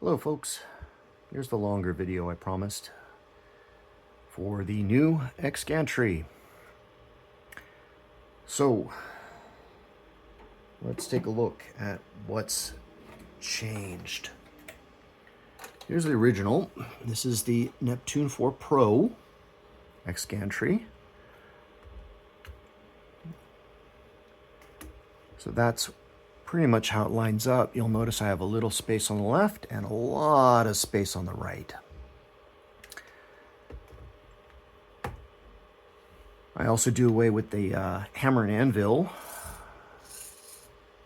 Hello folks, here's the longer video I promised for the new gantry. So let's take a look at what's changed. Here's the original. This is the Neptune 4 Pro gantry. So that's pretty much how it lines up. You'll notice I have a little space on the left and a lot of space on the right. I also do away with the hammer and anvil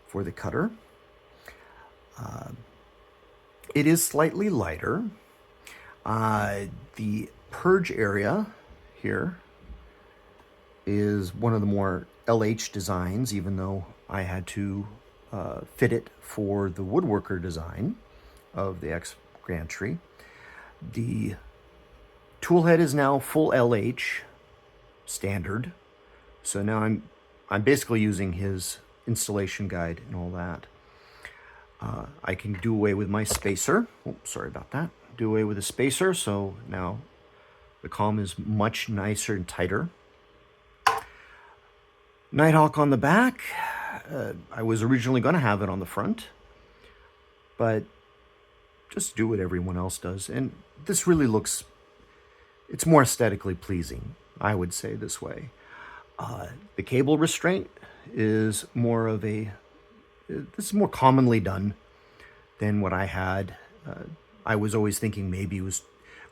for the cutter. It is slightly lighter. The purge area here is one of the more LH designs, even though I had to fit it for the woodworker design of the gantry. The tool head is now full LH standard, so now I'm basically using his installation guide and all that. I can do away with my spacer. Oh, sorry about that. Do away with the spacer, so now the column is much nicer and tighter. Nighthawk on the back. I was originally going to have it on the front, but just do what everyone else does. And this really looks, it's more aesthetically pleasing, I would say this way. The cable restraint is more of a, this is more commonly done than what I had. I was always thinking maybe it was,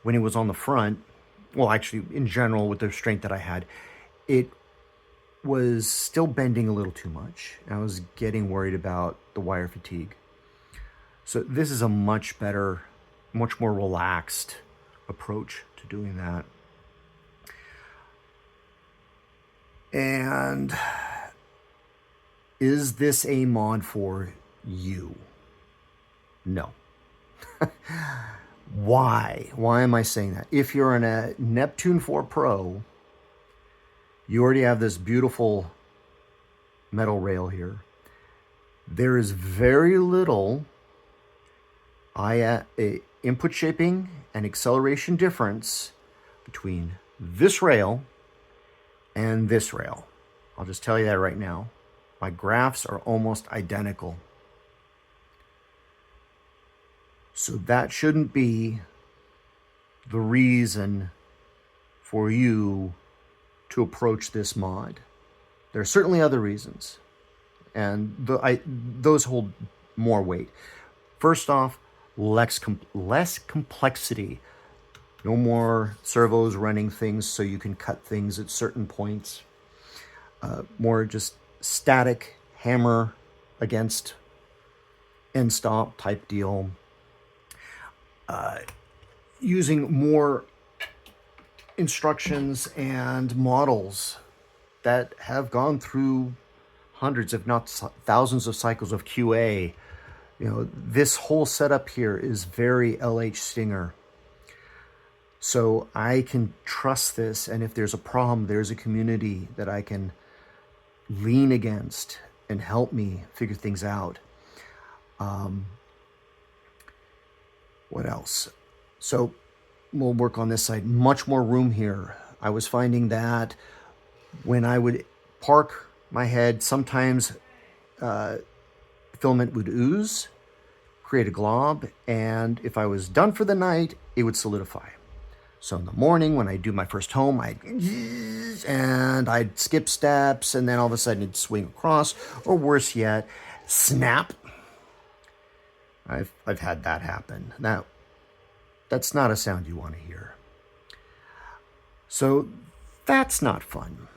when it was on the front, well, actually, in general, with the restraint that I had, it was still bending a little too much. I was getting worried about the wire fatigue. So this is a much better, much more relaxed approach to doing that. And is this a mod for you? No. Why? Why am I saying that? If you're in a Neptune 4 Pro, you already have this beautiful metal rail here. There is very little input shaping and acceleration difference between this rail and this rail. I'll just tell you that right now. My graphs are almost identical. So that shouldn't be the reason for you to approach this mod. There are certainly other reasons, and those hold more weight. First off, less complexity. No more servos running things so you can cut things at certain points. More just static hammer against end stop type deal. Using more instructions and models that have gone through hundreds, if not thousands of cycles of QA. You know, this whole setup here is very LH Stinger. So I can trust this, and if there's a problem, there's a community that I can lean against and help me figure things out. What else? So we'll work on this side. Much more room here. I was finding that when I would park my head, sometimes filament would ooze, create a glob, and if I was done for the night, it would solidify. So in the morning, when I do my first home, I'd skip steps, and then all of a sudden it'd swing across, or worse yet, snap. I've had that happen. Now, that's not a sound you want to hear. So that's not fun.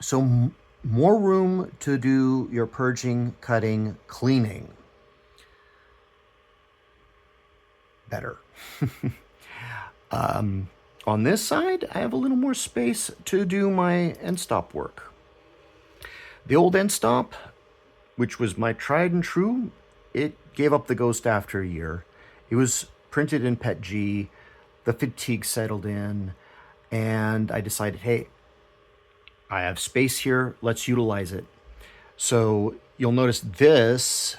So more room to do your purging, cutting, cleaning. Better. On this side, I have a little more space to do my end stop work. The old end stop, which was my tried and true, it gave up the ghost after a year. It was printed in PETG, the fatigue settled in, and I decided, hey, I have space here, let's utilize it. So you'll notice this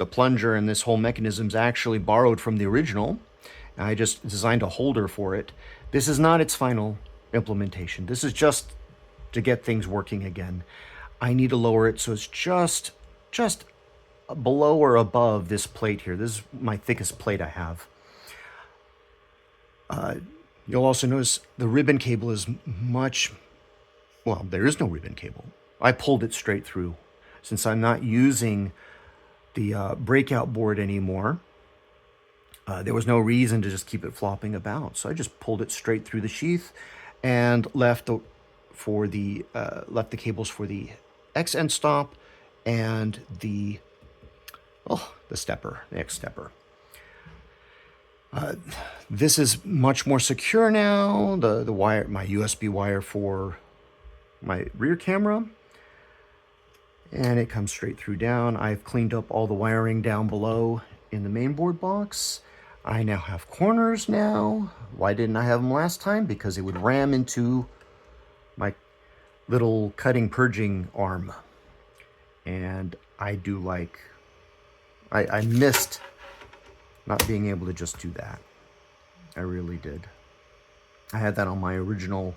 the plunger and this whole mechanism is actually borrowed from the original. I just designed a holder for it. This is not its final implementation. This is just to get things working again. I need to lower it so it's just below or above this plate here. This is my thickest plate I have. You'll also notice the ribbon cable is much, well, there is no ribbon cable. I pulled it straight through. Since I'm not using the breakout board anymore, there was no reason to just keep it flopping about. So I just pulled it straight through the sheath and left the cables for the X end stop and the stepper, the X stepper. This is much more secure now. The wire, my USB wire for my rear camera, and it comes straight through down. I've cleaned up all the wiring down below in the mainboard box. I now have corners now. Why didn't I have them last time? Because it would ram into my little cutting purging arm. And I do like, I missed not being able to just do that. I really did. I had that on my original,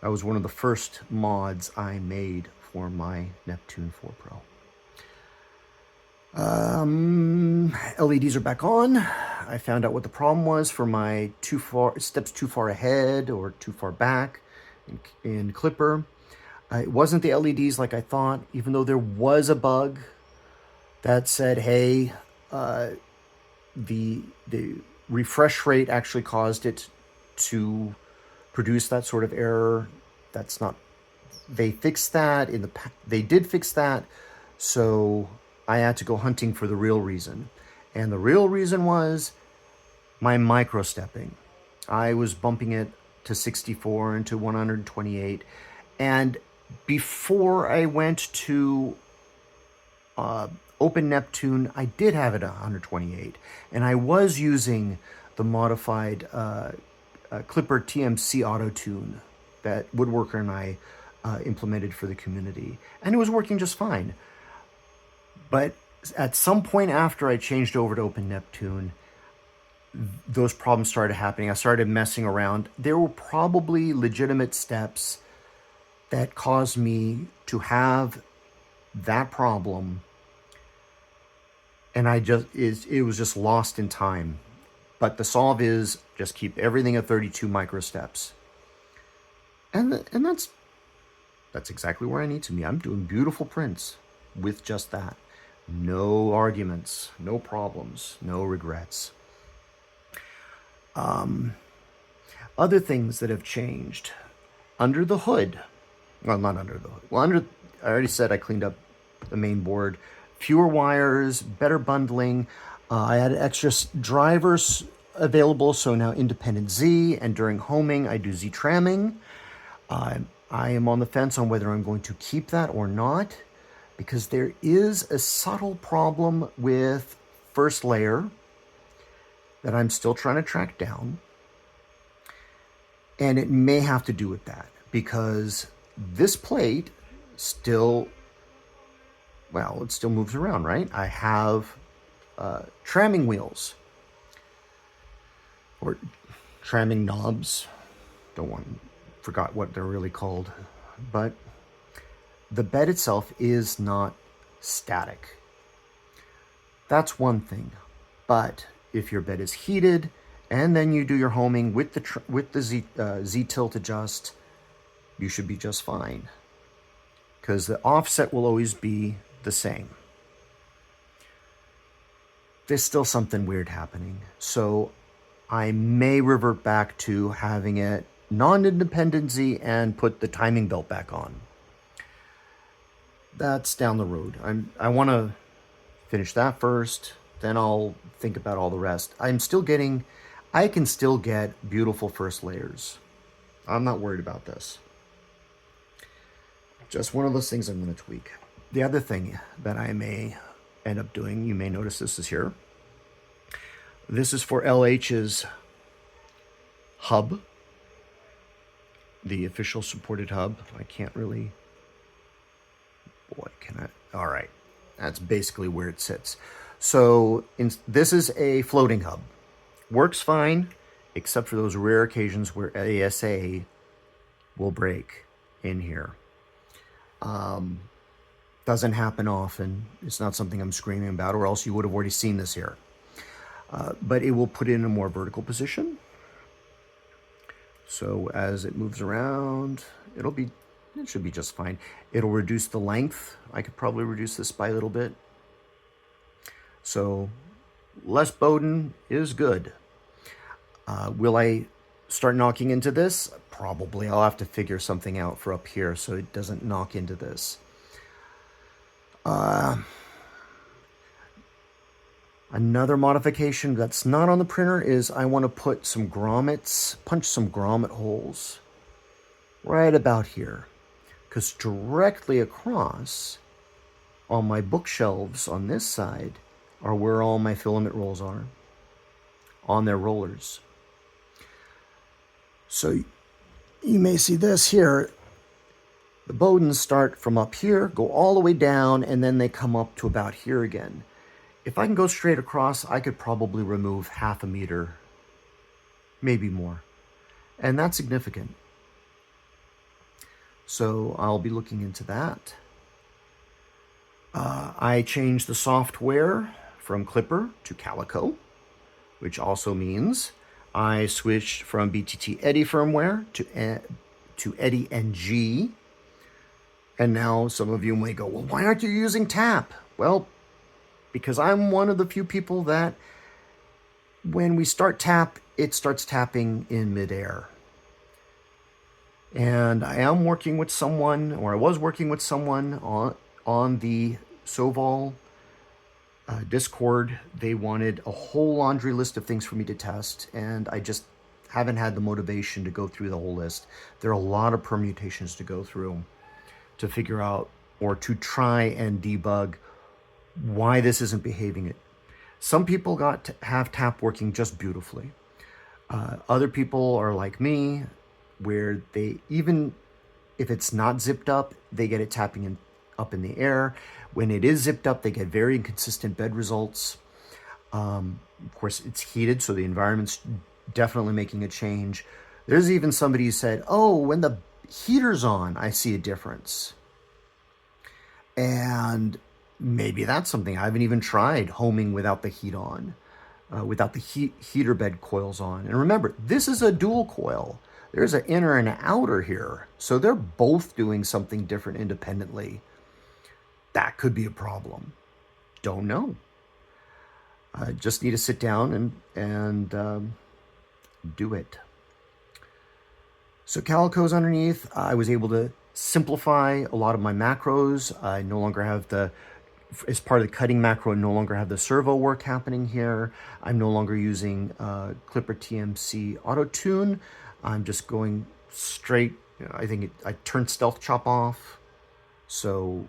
that was one of the first mods I made for my Neptune 4 Pro. LEDs are back on. I found out what the problem was for my steps too far ahead or too far back in Clipper. It wasn't the LEDs like I thought, even though there was a bug that said, hey, the refresh rate actually caused it to produce that sort of error. That's not, they fixed that they did fix that. So I had to go hunting for the real reason. And the real reason was my micro stepping. I was bumping it to 64 and to 128. And before I went to Open Neptune, I did have it at 128. And I was using the modified Clipper TMC Auto Tune that Woodworker and I implemented for the community. And it was working just fine. But at some point after I changed over to Open Neptune, those problems started happening. I started messing around. There were probably legitimate steps that caused me to have that problem. And it was just lost in time. But the solve is just keep everything at 32 micro steps. And that's exactly where I need to be. I'm doing beautiful prints with just that. No arguments, no problems, no regrets. Other things that have changed. Under the hood. Well, not under the hood. Well, I already said I cleaned up the main board. Fewer wires, better bundling. I had extra drivers available, so now independent Z, and during homing, I do Z tramming. I am on the fence on whether I'm going to keep that or not, because there is a subtle problem with first layer that I'm still trying to track down. And it may have to do with that, because this plate still, well, it still moves around, right? I have tramming wheels or tramming knobs. Forgot what they're really called, but the bed itself is not static. That's one thing. But if your bed is heated and then you do your homing with the Z tilt adjust, you should be just fine, because the offset will always be the same. There's still something weird happening, so I may revert back to having it non-independent Z and put the timing belt back on. That's down the road. I want to finish that first, then I'll think about all the rest. I can still get beautiful first layers. I'm not worried about this. Just one of those things I'm going to tweak. The other thing that I may end up doing, you may notice this is here. This is for LH's hub, the official supported hub. I can't really, boy, can I, all right. That's basically where it sits. So this is a floating hub. Works fine, except for those rare occasions where ASA will break in here. Doesn't happen often. It's not something I'm screaming about, or else you would have already seen this here. But it will put it in a more vertical position. So as it moves around, it should be just fine. It'll reduce the length. I could probably reduce this by a little bit. So less Bowden is good. Will I start knocking into this? Probably. I'll have to figure something out for up here so it doesn't knock into this. Another modification that's not on the printer is I want to put some grommets, punch some grommet holes right about here. Because directly across on my bookshelves on this side are where all my filament rolls are, on their rollers. So you may see this here. The Bowdens start from up here, go all the way down, and then they come up to about here again. If I can go straight across, I could probably remove 1/2 meter, maybe more. And that's significant. So I'll be looking into that. I changed the software from Clipper to Calico, which also means I switched from BTT Eddy firmware to Eddy NG. And now some of you may go, well, why aren't you using TAP? Well, because I'm one of the few people that when we start TAP, it starts tapping in midair. And I am working with someone, or I was working with someone on the Soval Discord. They wanted a whole laundry list of things for me to test, and I just haven't had the motivation to go through the whole list. There are a lot of permutations to go through to figure out or to try and debug why this isn't behaving it. Some people got to have TAP working just beautifully. Other people are like me, where they, even if it's not zipped up, they get it tapping up in the air. When it is zipped up, they get very inconsistent bed results. Of course, it's heated, so the environment's definitely making a change. There's even somebody who said, oh, when the heater's on, I see a difference. And maybe that's something. I haven't even tried homing without the heat on, without the heater bed coils on. And remember, this is a dual coil. There's an inner and an outer here. So they're both doing something different independently. That could be a problem. Don't know. I just need to sit down and do it. So Calico's underneath. I was able to simplify a lot of my macros. I no longer have as part of the cutting macro, I no longer have the servo work happening here. I'm no longer using Clipper TMC Auto Tune. I'm just going straight. I turned Stealth Chop off. So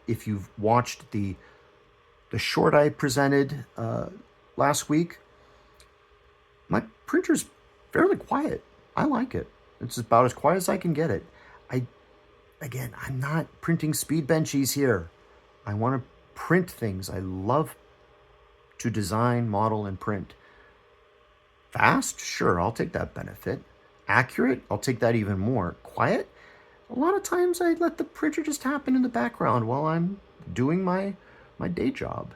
if you've watched the short I presented last week, my printer's fairly quiet. I like it. It's about as quiet as I can get it. I'm not printing speed benchies here. I want to print things. I love to design, model, and print. Fast? Sure, I'll take that benefit. Accurate? I'll take that even more. Quiet? A lot of times I let the printer just happen in the background while I'm doing my day job.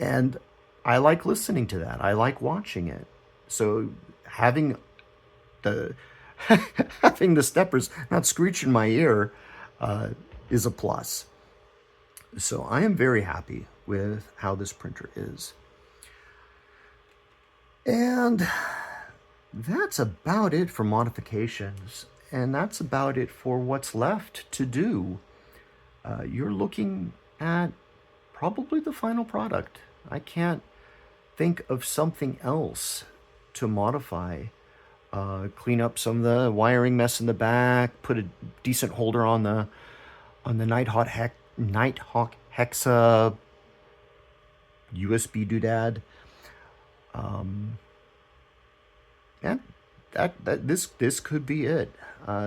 And I like listening to that. I like watching it. So having the having the steppers not screech in my ear is a plus. So I am very happy with how this printer is. And that's about it for modifications. And that's about it for what's left to do. You're looking at probably the final product. I can't think of something else to modify. Clean up some of the wiring mess in the back, put a decent holder on the Nighthawk Hexa USB doodad. And this could be it.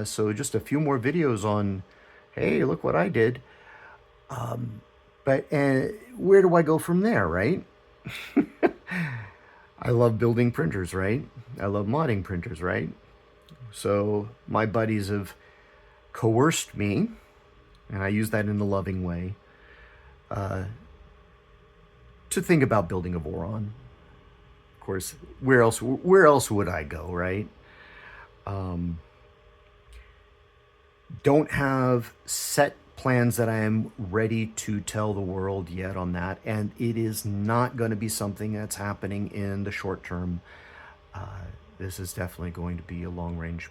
So just a few more videos on, hey, look what I did. But where do I go from there, right? I love building printers, right? I love modding printers, right? So my buddies have coerced me, and I use that in a loving way, to think about building a Voron. Of course, where else would I go, right? Don't have set plans that I am ready to tell the world yet on that, and it is not going to be something that's happening in the short term. This is definitely going to be a long range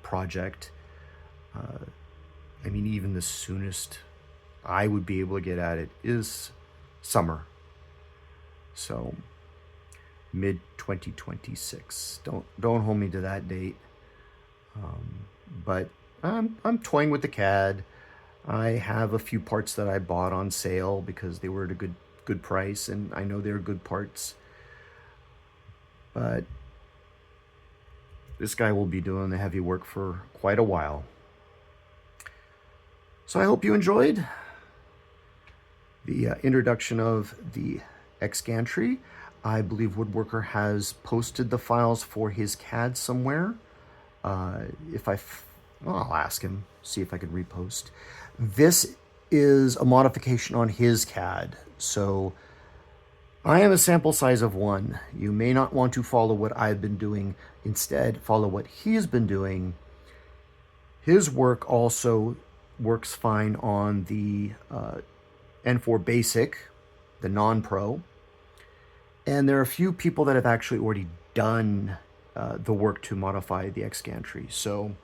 project. I mean, even the soonest I would be able to get at it is summer. So mid 2026. Don't hold me to that date. But I'm toying with the CAD. I have a few parts that I bought on sale because they were at a good price, and I know they're good parts. But this guy will be doing the heavy work for quite a while. So I hope you enjoyed the introduction of the X gantry. I believe Woodworker has posted the files for his CAD somewhere. I'll ask him, see if I can repost. This is a modification on his CAD. So I am a sample size of 1. You may not want to follow what I've been doing. Instead, follow what he's been doing. His work also works fine on the N4 Basic, the non-pro. And there are a few people that have actually already done the work to modify the X gantry. So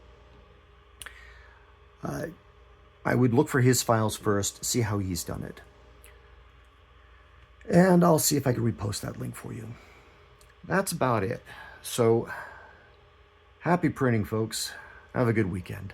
I would look for his files first, see how he's done it. And I'll see if I can repost that link for you. That's about it. So happy printing, folks. Have a good weekend.